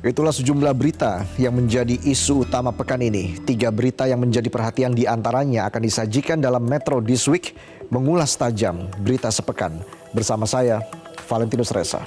Itulah sejumlah berita yang menjadi isu utama pekan ini. 3 berita yang menjadi perhatian di antaranya akan disajikan dalam Metro This Week, mengulas tajam berita sepekan. Bersama saya, Valentinus Reza.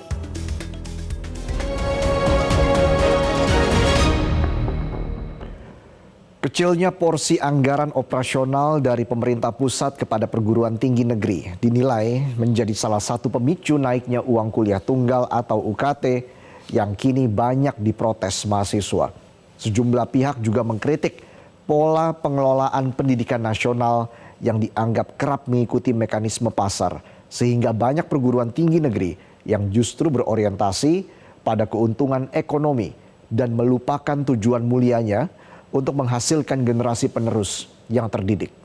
Kecilnya porsi anggaran operasional dari pemerintah pusat kepada perguruan tinggi negeri dinilai menjadi salah satu pemicu naiknya uang kuliah tunggal atau UKT yang kini banyak diprotes mahasiswa. Sejumlah pihak juga mengkritik pola pengelolaan pendidikan nasional yang dianggap kerap mengikuti mekanisme pasar, sehingga banyak perguruan tinggi negeri yang justru berorientasi pada keuntungan ekonomi dan melupakan tujuan mulianya untuk menghasilkan generasi penerus yang terdidik.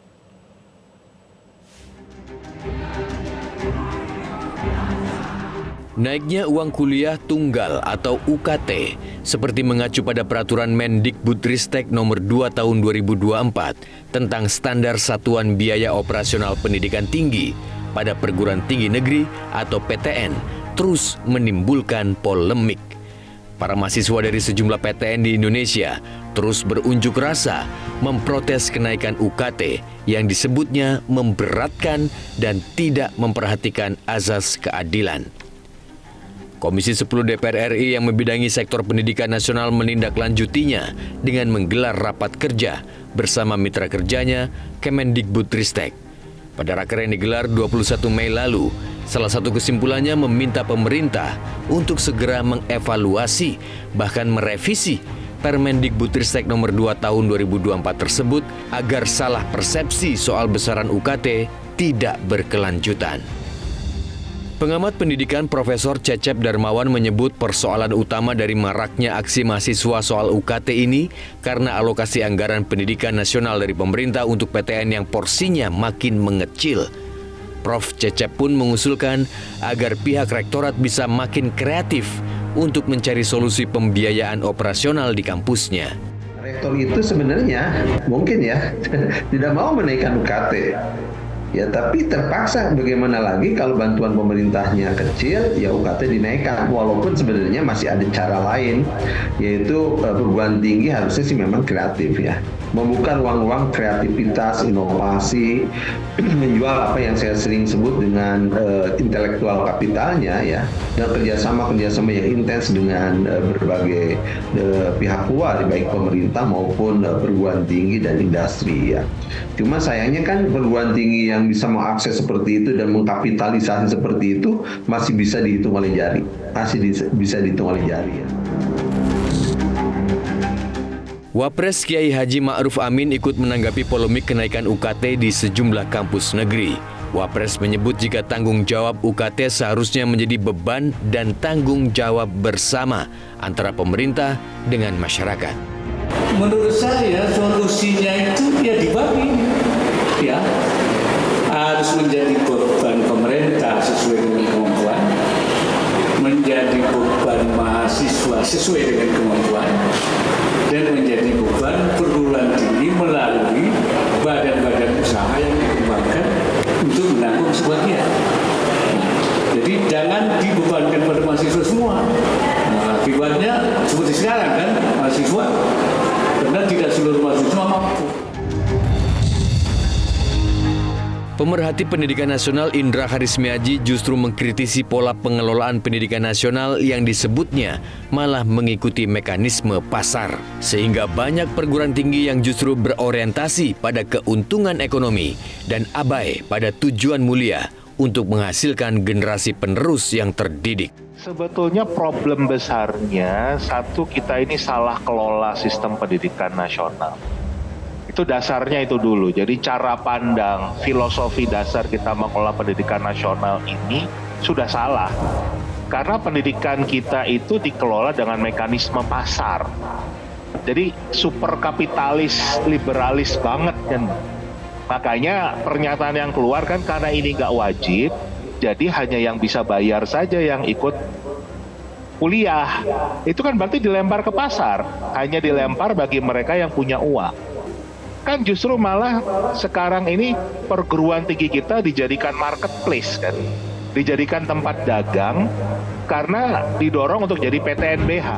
Naiknya uang kuliah tunggal atau UKT seperti mengacu pada peraturan Mendikbudristek nomor 2 tahun 2024 tentang standar satuan biaya operasional pendidikan tinggi pada perguruan tinggi negeri atau PTN terus menimbulkan polemik. Para mahasiswa dari sejumlah PTN di Indonesia terus berunjuk rasa memprotes kenaikan UKT yang disebutnya memberatkan dan tidak memperhatikan azas keadilan. Komisi 10 DPR RI yang membidangi sektor pendidikan nasional menindaklanjutinya dengan menggelar rapat kerja bersama mitra kerjanya Kemendikbudristek. Pada raker yang digelar 21 Mei lalu, salah satu kesimpulannya meminta pemerintah untuk segera mengevaluasi bahkan merevisi Permendikbudristek nomor 2 tahun 2024 tersebut agar salah persepsi soal besaran UKT tidak berkelanjutan. Pengamat pendidikan Profesor Cecep Darmawan menyebut persoalan utama dari maraknya aksi mahasiswa soal UKT ini karena alokasi anggaran pendidikan nasional dari pemerintah untuk PTN yang porsinya makin mengecil. Prof. Cecep pun mengusulkan agar pihak rektorat bisa makin kreatif untuk mencari solusi pembiayaan operasional di kampusnya. Rektor itu sebenarnya mungkin ya tidak mau menaikkan UKT. Ya, tapi terpaksa bagaimana lagi kalau bantuan pemerintahnya kecil, ya UKT dinaikkan. Walaupun sebenarnya masih ada cara lain, yaitu perguruan tinggi harusnya sih memang kreatif ya. Membuka ruang-ruang kreativitas, inovasi, menjual apa yang saya sering sebut dengan intelektual kapitalnya ya. Dan kerjasama yang intens dengan berbagai pihak luar, baik pemerintah maupun perguruan tinggi dan industri ya. Cuma sayangnya kan perguruan tinggi yang bisa mengakses seperti itu dan mengkapitalisasi seperti itu masih bisa dihitung oleh jari. Ya. Wapres Kiai Haji Ma'ruf Amin ikut menanggapi polemik kenaikan UKT di sejumlah kampus negeri. Wapres menyebut jika tanggung jawab UKT seharusnya menjadi beban dan tanggung jawab bersama antara pemerintah dengan masyarakat. Menurut saya solusinya itu ya dibagi, ya harus menjadi beban pemerintah sesuai dengan kemampuan, menjadi beban mahasiswa sesuai dengan kemampuan, dan menjadi beban perguruan tinggi melalui badan-badan usaha yang dikembangkan untuk menanggung sebagian. Jadi jangan dibebankan pada mahasiswa semua. Nah, akibatnya seperti sekarang kan mahasiswa, karena tidak seluruh mahasiswa mampu. Pemerhati pendidikan nasional Indra Harismiaji justru mengkritisi pola pengelolaan pendidikan nasional yang disebutnya malah mengikuti mekanisme pasar. Sehingga banyak perguruan tinggi yang justru berorientasi pada keuntungan ekonomi dan abai pada tujuan mulia untuk menghasilkan generasi penerus yang terdidik. Sebetulnya problem besarnya, satu, kita ini salah kelola sistem pendidikan nasional. Itu dasarnya itu dulu. Jadi cara pandang, filosofi dasar kita mengelola pendidikan nasional ini sudah salah. Karena pendidikan kita itu dikelola dengan mekanisme pasar. Jadi super kapitalis, liberalis banget kan. Makanya pernyataan yang keluar kan karena ini nggak wajib, jadi hanya yang bisa bayar saja yang ikut kuliah. Itu kan berarti dilempar ke pasar, hanya dilempar bagi mereka yang punya uang. Kan justru malah sekarang ini perguruan tinggi kita dijadikan marketplace kan, dijadikan tempat dagang karena didorong untuk jadi PTNBH.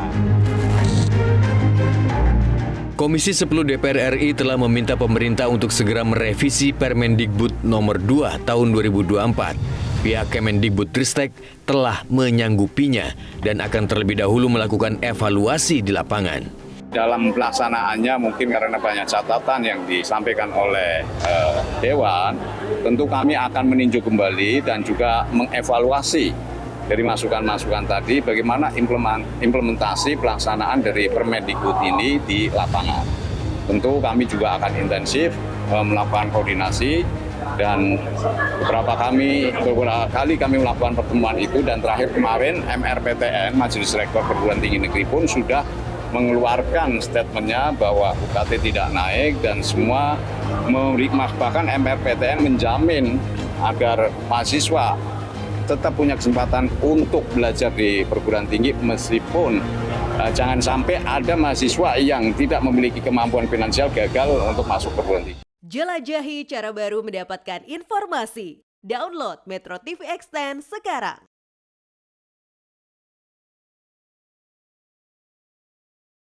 Komisi 10 DPR RI telah meminta pemerintah untuk segera merevisi Permendikbud nomor 2 tahun 2024. Pihak Kemendikbudristek telah menyanggupinya dan akan terlebih dahulu melakukan evaluasi di lapangan. Dalam pelaksanaannya mungkin karena banyak catatan yang disampaikan oleh Dewan, tentu kami akan meninjau kembali dan juga mengevaluasi dari masukan-masukan tadi bagaimana implementasi pelaksanaan dari Permendikbud ini di lapangan. Tentu kami juga akan intensif melakukan koordinasi dan beberapa kali kami melakukan pertemuan itu, dan terakhir kemarin MRPTN Majelis Rektor Perguruan Tinggi Negeri pun sudah mengeluarkan statementnya bahwa UKT tidak naik dan semua bahkan MRPTN menjamin agar mahasiswa tetap punya kesempatan untuk belajar di perguruan tinggi meskipun jangan sampai ada mahasiswa yang tidak memiliki kemampuan finansial gagal untuk masuk perguruan tinggi. Jelajahi cara baru mendapatkan informasi. Download Metro TV Extend sekarang.